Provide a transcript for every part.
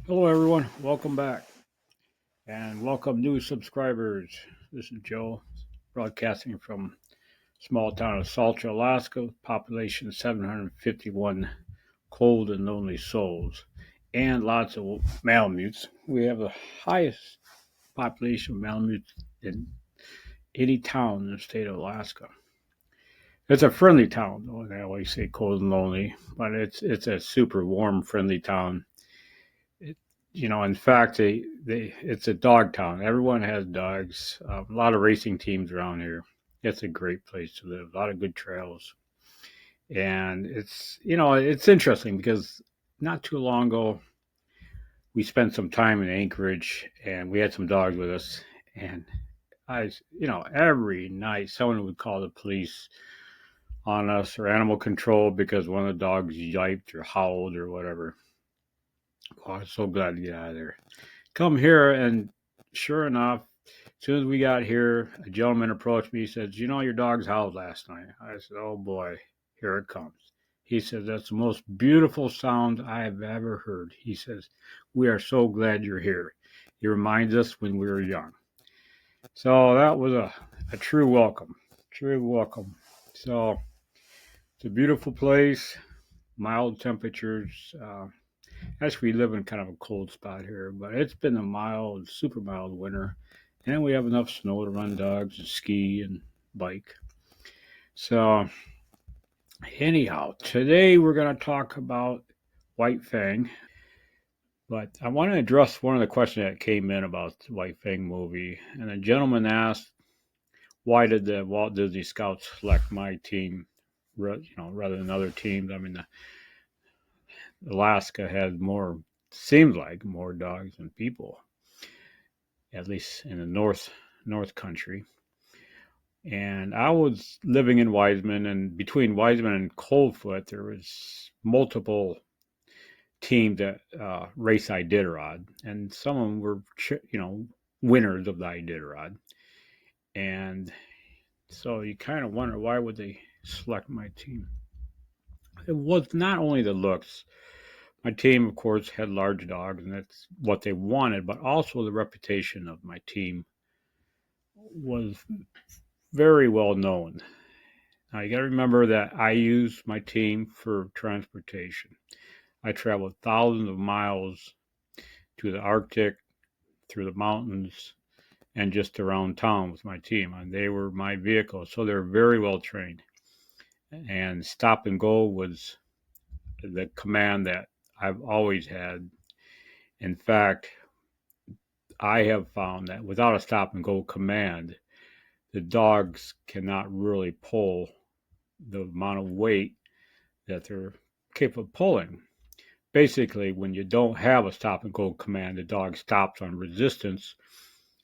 Hello, everyone. Welcome back and welcome new subscribers. This is Joe, broadcasting from small town of Salta, Alaska, population 751 cold and lonely souls, and lots of Malamutes. We have the highest population of Malamutes in any town in the state of Alaska. It's a friendly town, though. They always say cold and lonely, but it's a super warm, friendly town. It, in fact, it's a dog town. Everyone has dogs. A lot of racing teams around here. It's a great place to live. A lot of good trails, and it's interesting because not too long ago we spent some time in Anchorage, and we had some dogs with us, and every night someone would call the police on us or animal control because one of the dogs yiped or howled or whatever. Oh, I'm so glad to get out of there. Come here, and sure enough, as soon as we got here, a gentleman approached me. He says, your dog's howled last night. I said, oh boy, here it comes. He says, that's the most beautiful sound I have ever heard. He says, we are so glad you're here. He reminds us when we were young. So that was a true welcome. True welcome. So it's a beautiful place, mild temperatures. Actually, we live in kind of a cold spot here, but it's been a mild, super mild winter, and we have enough snow to run dogs and ski and bike. So, anyhow, today we're going to talk about White Fang, but I want to address one of the questions that came in about the White Fang movie, and a gentleman asked, "Why did the Walt Disney Scouts select my team, rather than other teams?" I mean, Alaska has seems like more dogs than people, at least in the North Country. And I was living in Wiseman, and between Wiseman and Coldfoot, there was multiple teams that race Iditarod, and some of them were, winners of the Iditarod. And so you kind of wonder, why would they select my team? It was not only the looks. My team, of course, had large dogs, and that's what they wanted, but also the reputation of my team was very well known. Now, you got to remember that I use my team for transportation. I traveled thousands of miles to the Arctic, through the mountains, and just around town with my team. And they were my vehicle, so they're very well trained. And stop and go was the command that I've always had. In fact, I have found that without a stop and go command, the dogs cannot really pull the amount of weight that they're capable of pulling. Basically, when you don't have a stop and go command, the dog stops on resistance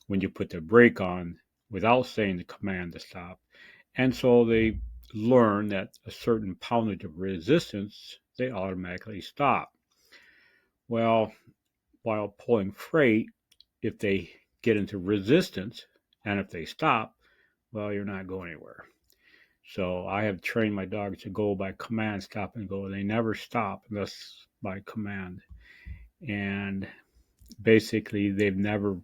when you put the brake on without saying the command to stop. And so they learn that a certain poundage of resistance, they automatically stop. Well, while pulling freight, if they get into resistance and if they stop, well, you're not going anywhere. So I have trained my dogs to go by command, stop and go. They never stop unless by command. And basically, they've never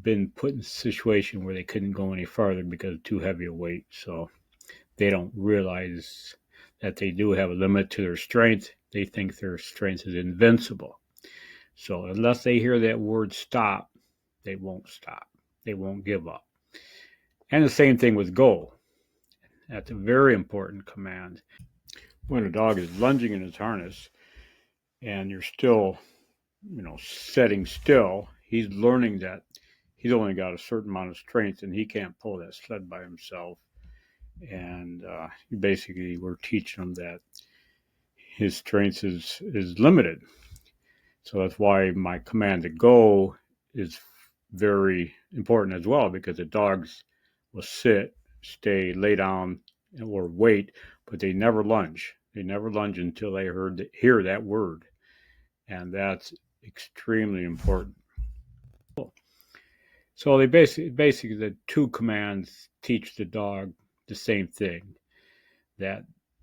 been put in a situation where they couldn't go any farther because of too heavy a weight. So they don't realize that they do have a limit to their strength. They think their strength is invincible. So unless they hear that word stop, they won't stop. They won't give up. And the same thing with go. That's a very important command. When a dog is lunging in his harness and you're still, setting still, he's learning that he's only got a certain amount of strength and he can't pull that sled by himself. And basically, we're teaching him that his strength is limited. So that's why my command to go is very important as well, because the dogs will sit, stay, lay down, or wait, but they never lunge. They never lunge until they hear that word, and that's extremely important. So they basically the two commands teach the dog the same thing, that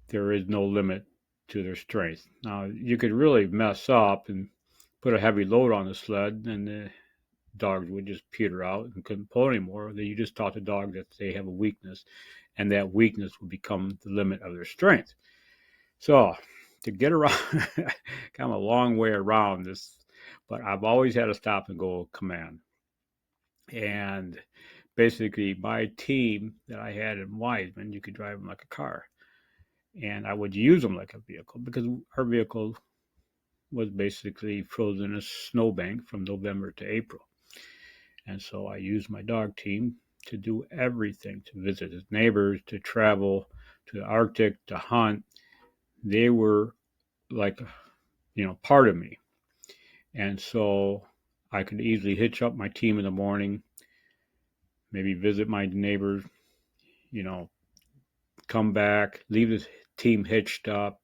there is no limit to their strength. Now you could really mess up and put a heavy load on the sled, and the dogs would just peter out and couldn't pull anymore. Then you just taught the dog that they have a weakness, and that weakness would become the limit of their strength. So to get around, kind of a long way around this, but I've always had to stop and go command. And basically, my team that I had in Wiseman, you could drive them like a car, and I would use them like a vehicle because our vehicle was basically frozen in a snowbank from November to April. And so I used my dog team to do everything, to visit his neighbors, to travel to the Arctic, to hunt. They were like, part of me. And so I could easily hitch up my team in the morning, maybe visit my neighbors, you know, come back, leave the team hitched up,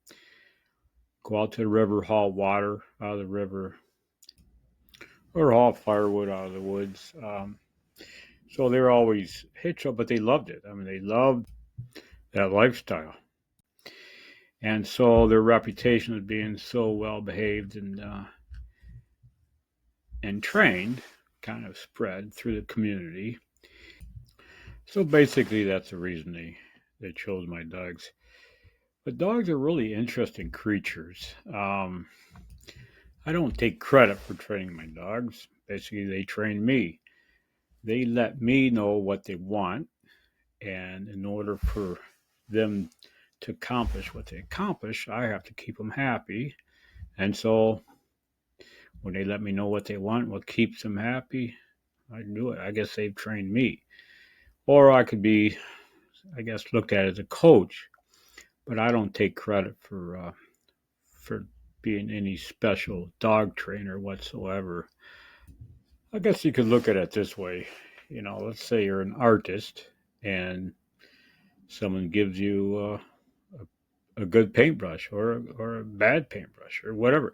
go out to the river, haul water out of the river, or haul firewood out of the woods. So they were always hitched up, but they loved it. I mean, they loved that lifestyle. And so their reputation of being so well behaved and trained kind of spread through the community. So basically, that's the reason they chose my dogs. But dogs are really interesting creatures. I don't take credit for training my dogs. Basically, they train me. They let me know what they want, and in order for them to accomplish what they accomplish, I have to keep them happy. And so when they let me know what they want, what keeps them happy, I do it. I guess they've trained me. Or I could be, I guess, looked at as a coach, but I don't take credit for being any special dog trainer whatsoever. I guess you could look at it this way. Let's say you're an artist and someone gives you a good paintbrush or a bad paintbrush or whatever.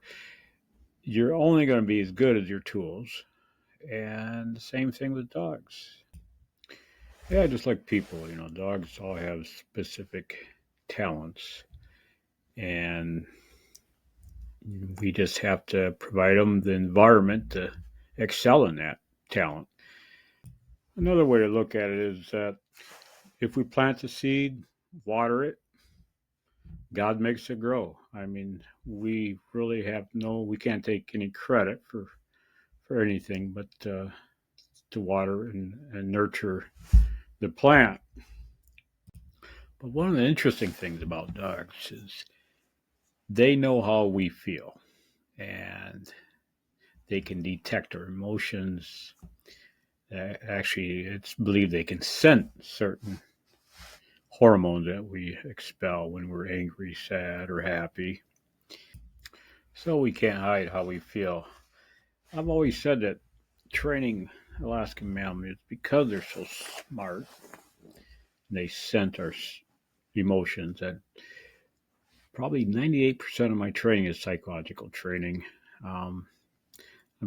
You're only going to be as good as your tools. And the same thing with dogs. Yeah, just like people, dogs all have specific talents. And we just have to provide them the environment to excel in that talent. Another way to look at it is that if we plant the seed, water it, God makes it grow. I mean, we really we can't take any credit for anything but to water and nurture the plant. But one of the interesting things about dogs is they know how we feel, and they can detect our emotions. Actually, it's believed they can sense certain hormones that we expel when we're angry, sad, or happy. So we can't hide how we feel. I've always said that training Alaskan Malamutes, because they're so smart, they sense our emotions. That probably 98% of my training is psychological training. I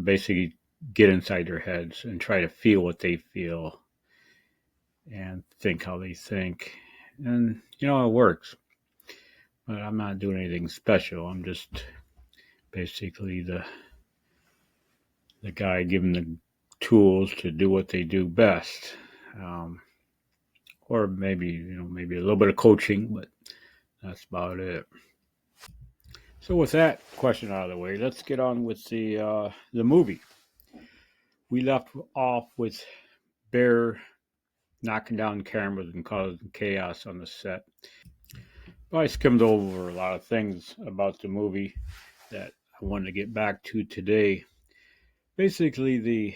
basically get inside their heads and try to feel what they feel and think how they think. And, it works. But I'm not doing anything special. I'm just basically the guy given the tools to do what they do best. Or maybe a little bit of coaching, but that's about it. So with that question out of the way, let's get on with the movie. We left off with Bear knocking down cameras and causing chaos on the set. I skimmed over a lot of things about the movie that I wanted to get back to today. Basically, the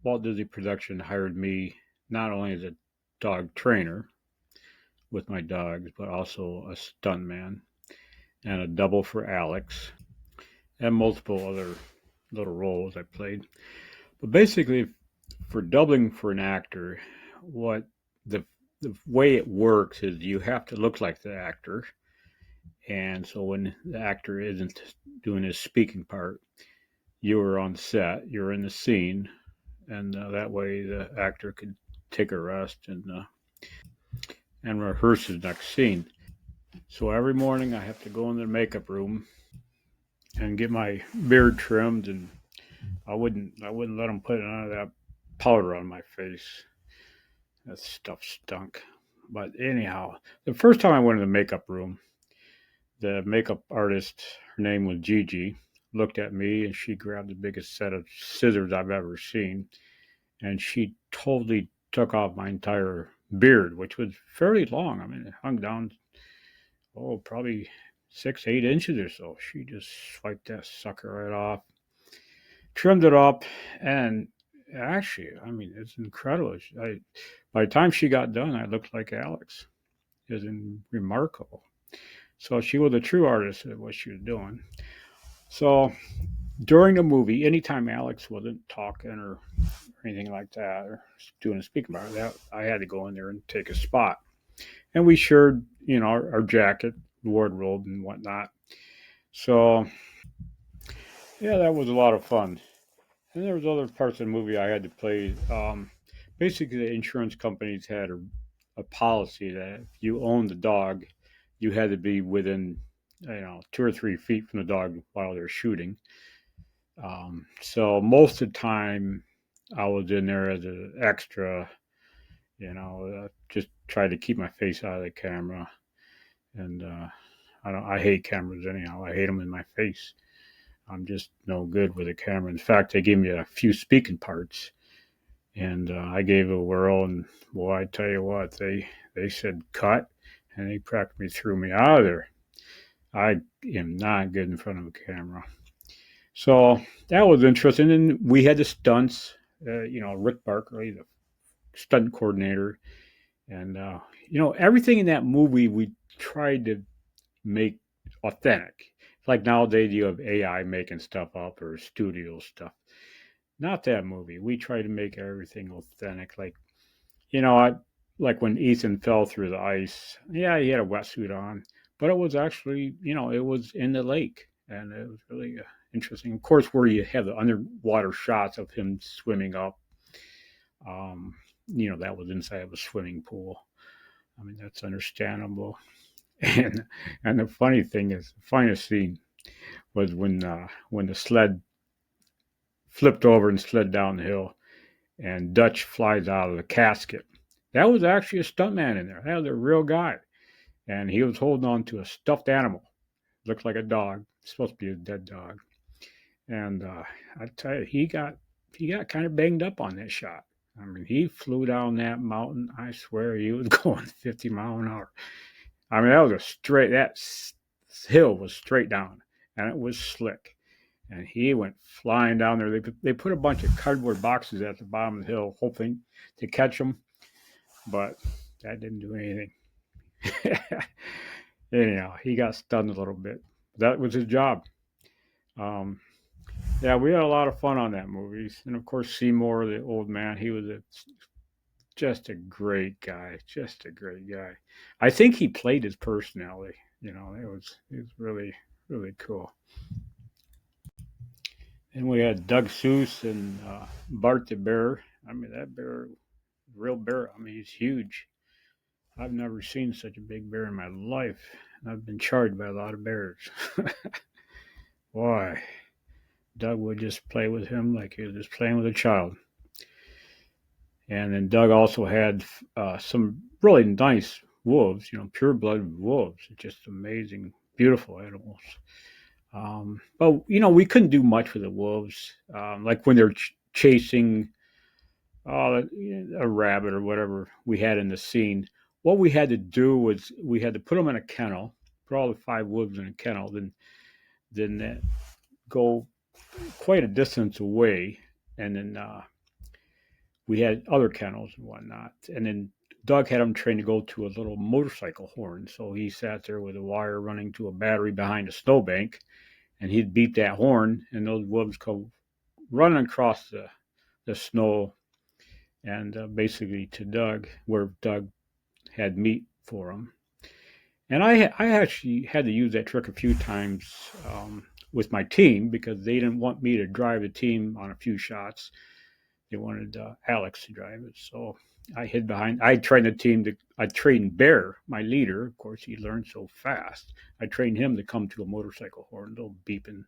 Walt Disney production hired me not only as a dog trainer with my dogs, but also a stuntman and a double for Alex and multiple other little roles I played. But basically, for doubling for an actor, what the way it works is you have to look like the actor. And so when the actor isn't doing his speaking part, you're on set, you're in the scene, and that way the actor could take a rest and rehearse his next scene. So every morning I have to go in the makeup room and get my beard trimmed and I wouldn't let them put none of that powder on my face. That stuff stunk. But anyhow, the first time I went in the makeup room, the makeup artist, her name was Gigi, looked at me and she grabbed the biggest set of scissors I've ever seen, and she totally took off my entire beard, which was fairly long. I mean, it hung down, probably 6, 8 inches or so. She just swiped that sucker right off, trimmed it up, and actually, I mean, it's incredible. By the time she got done, I looked like Alex. It was remarkable. So she was a true artist at what she was doing. So during the movie, anytime Alex wasn't talking or anything like that, or doing a speaking about that, I had to go in there and take a spot. And we shared, our jacket, wardrobe, and whatnot. So yeah, that was a lot of fun. And there was other parts of the movie I had to play. Basically, the insurance companies had a policy that if you owned the dog, you had to be within, 2 or 3 feet from the dog while they're shooting. So most of the time, I was in there as an extra, just try to keep my face out of the camera. And I hate cameras anyhow. I hate them in my face. I'm just no good with a camera. In fact, they gave me a few speaking parts, and I gave it a whirl. And boy, I tell you what, they said cut, and they practically threw me out of there. I am not good in front of a camera. So that was interesting. And we had the stunts. Rick Barkley, the stunt coordinator, and everything in that movie we tried to make authentic. Like nowadays, you have AI making stuff up or studio stuff. Not that movie. We try to make everything authentic. Like I like when Ethan fell through the ice. Yeah, he had a wetsuit on, but it was actually it was in the lake, and it was really interesting. Of course, where you have the underwater shots of him swimming up, that was inside of a swimming pool. I mean, that's understandable. And the funny thing is, the funniest scene was when the sled flipped over and slid down the hill, and Dutch flies out of the casket. That was actually a stuntman in there. That was a real guy, and he was holding on to a stuffed animal. Looked like a dog. It's supposed to be a dead dog. And I tell you, he got kind of banged up on that shot. I mean, he flew down that mountain. I swear he was going 50 mile an hour. I mean, that was a straight. That hill was straight down, and it was slick. And he went flying down there. They put a bunch of cardboard boxes at the bottom of the hill, hoping to catch him, but that didn't do anything. Anyhow, he got stunned a little bit. That was his job. Um, yeah, we had a lot of fun on that movie, and of course Seymour, the old man, he was just a great guy, just a great guy. I think he played his personality. It was really really cool. And we had Doug Seuss and Bart the bear. I mean, that bear, real bear. I mean, he's huge. I've never seen such a big bear in my life. And I've been charged by a lot of bears. Boy, Doug would just play with him like he was just playing with a child. And then Doug also had some really nice wolves, pure blooded wolves. Just amazing, beautiful animals. But we couldn't do much with the wolves. Like when they're chasing a rabbit or whatever we had in the scene. What we had to do was we had to put them in a kennel, put all the 5 wolves in a kennel, then go quite a distance away, and then we had other kennels and whatnot, and then Doug had him trained to go to a little motorcycle horn. So he sat there with a wire running to a battery behind a snowbank, and he'd beat that horn, and those wolves go running across the snow and basically to Doug, where Doug had meat for him. And I actually had to use that trick a few times with my team because they didn't want me to drive the team on a few shots. They wanted Alex to drive it. So I hid behind. I trained the team to. I trained Bear, my leader. Of course, he learned so fast. I trained him to come to a motorcycle horn, little beeping,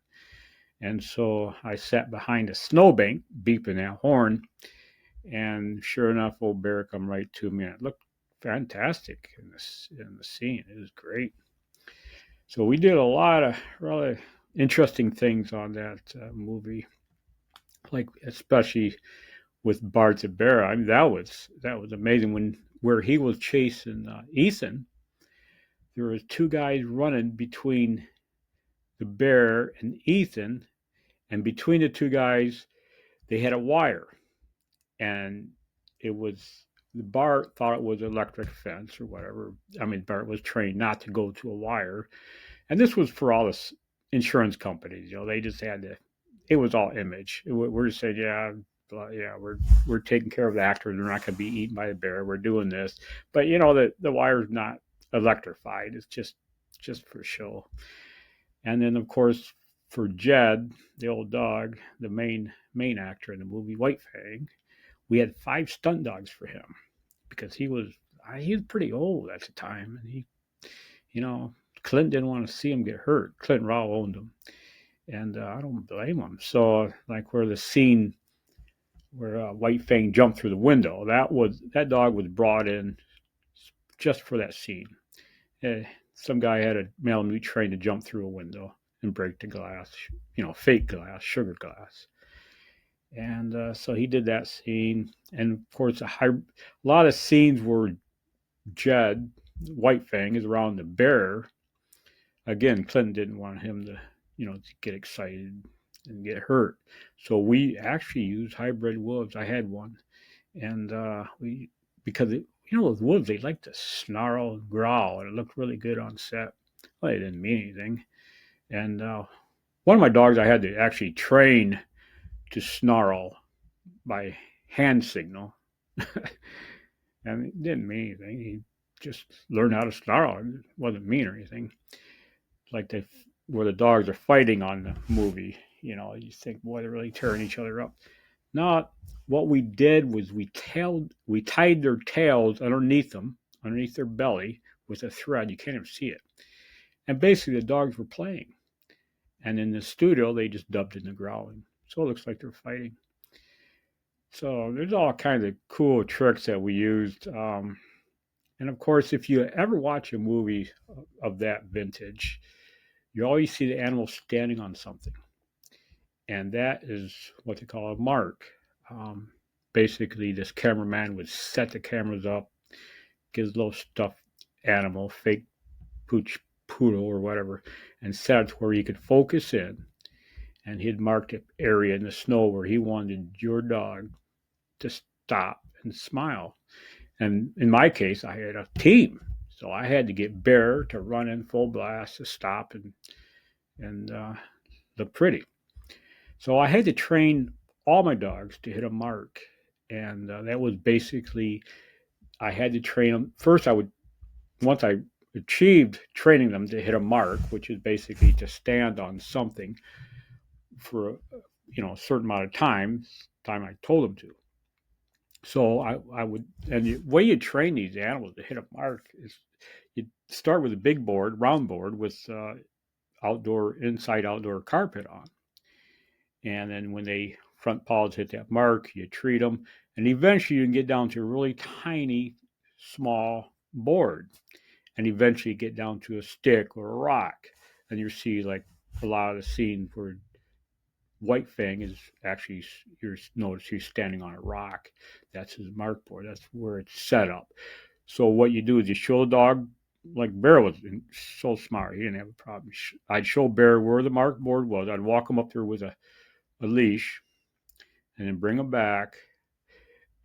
And so I sat behind a snowbank, beeping that horn, and sure enough, old bear come right to me. And it looked fantastic in the scene. It was great. So we did a lot of really interesting things on that movie, like especially with Bart the bear. I mean, that was amazing when where he was chasing Ethan. There was two guys running between the bear and Ethan, and between the two guys, they had a wire, and it was Bart thought it was electric fence or whatever. I mean, Bart was trained not to go to a wire, and this was for all the insurance companies. They just had to. It was all image. We're just saying, yeah, yeah, we're taking care of the actors. They're not going to be eaten by the bear. We're doing this, but the wire's not electrified. It's just for show. And then of course for Jed, the old dog, the main actor in the movie White Fang, we had 5 stunt dogs for him because he was pretty old at the time, and you know Clint didn't want to see him get hurt. Clint Raw owned him, and I don't blame him. So like where the scene where White Fang jumped through the window, that dog was brought in just for that scene. Uh, some guy had a Malamute train to jump through a window and break the glass, fake glass, sugar glass. And so he did that scene. And of course, a lot of scenes where Jed, White Fang, is around the bear. Again, Clinton didn't want him to get excited and get hurt. So we actually used hybrid wolves. I had one. And because those wolves, they like to snarl and growl, and it looked really good on set. Well, it didn't mean anything. And one of my dogs I had to actually train to snarl by hand signal, and it didn't mean anything. He just learned how to snarl. It wasn't mean or anything. Like where the dogs are fighting on the movie, you think, boy, they're really tearing each other up. No, what we did was we tied their tails underneath their belly with a thread. You can't even see it. And basically, the dogs were playing. And in the studio, they just dubbed in the growling. So it looks like they're fighting. So there's all kinds of cool tricks that we used. And of course, if you ever watch a movie of that vintage, you always see the animal standing on something. And that is what they call a mark. Um, Basically, this cameraman would set the cameras up, get his little stuffed animal, fake pooch poodle or whatever, and set it to where he could focus in. And he'd mark the area in the snow where he wanted your dog to stop and smile. And in my case, I had a team, so I had to get Bear to run in full blast to stop and look pretty. So I had to train all my dogs to hit a mark, and that was basically I had to train them. First, I would once I achieved training them to hit a mark, which is basically to stand on something for a certain amount of time I told them to. So I would, and the way you train these animals to hit a mark is you start with a big board, round board with outdoor carpet on, and then when they front paws hit that mark, you treat them, and eventually you can get down to a really tiny, small board, and eventually get down to a stick or a rock, and you see like a lot of the scenes where White Fang is actually, you notice he's standing on a rock. That's his mark board. That's where it's set up. So what you do is you show the dog, like Bear was so smart, he didn't have a problem. I'd show Bear where the mark board was. I'd walk him up there with a leash, and then bring him back.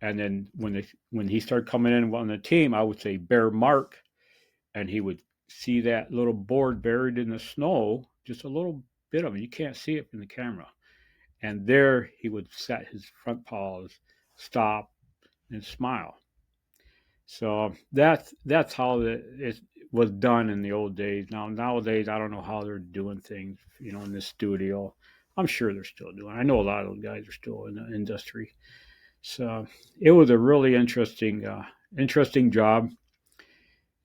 And then when he started coming in on the team, I would say Bear mark, and he would see that little board buried in the snow, just a little bit of it. You can't see it from the camera. And there he would set his front paws, stop, and smile. So that's how it was done in the old days. Nowadays, I don't know how they're doing things, in the studio. I'm sure they're still doing. I know a lot of those guys are still in the industry. So it was a really interesting job.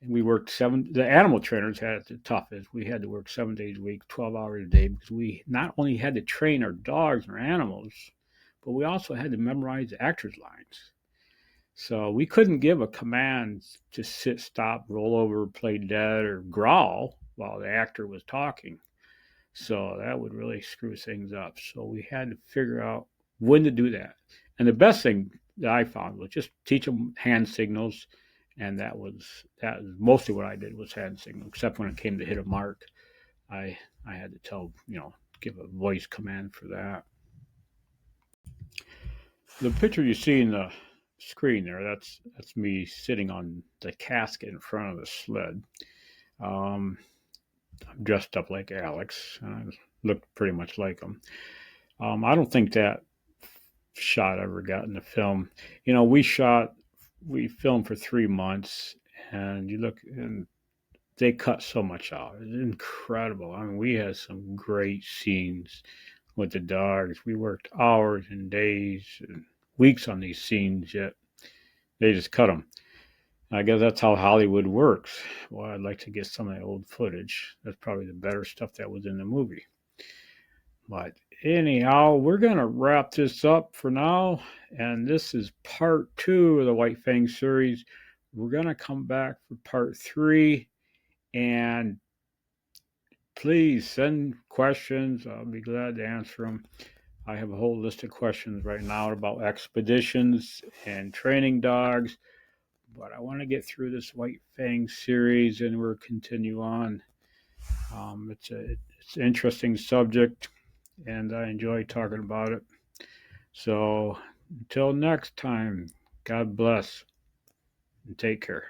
And we worked the animal trainers had it the toughest. We had to work 7 days a week, 12 hours a day, because we not only had to train our dogs and our animals, but we also had to memorize the actors' lines. So we couldn't give a command to sit, stop, roll over, play dead, or growl while the actor was talking. So that would really screw things up. So we had to figure out when to do that. And the best thing that I found was just teach them hand signals, and that was mostly what I did was hand signals. Except when it came to hit a mark, I I had to give a voice command for that. The picture you see in the screen there, that's me sitting on the casket in front of the sled. Um, I'm dressed up like Alex, and I looked pretty much like him. I don't think that shot ever got in the film. We filmed for 3 months, and you look, and they cut so much out. It's incredible. I mean, we had some great scenes with the dogs. We worked hours and days and weeks on these scenes, yet they just cut them. I guess that's how Hollywood works. Well, I'd like to get some of the old footage. That's probably the better stuff that was in the movie. But anyhow, we're going to wrap this up for now. And this is part 2 of the White Fang series. We're going to come back for part 3. And please send questions. I'll be glad to answer them. I have a whole list of questions right now about expeditions and training dogs. But I want to get through this White Fang series and we'll continue on. It's an interesting subject and I enjoy talking about it. So until next time, God bless and take care.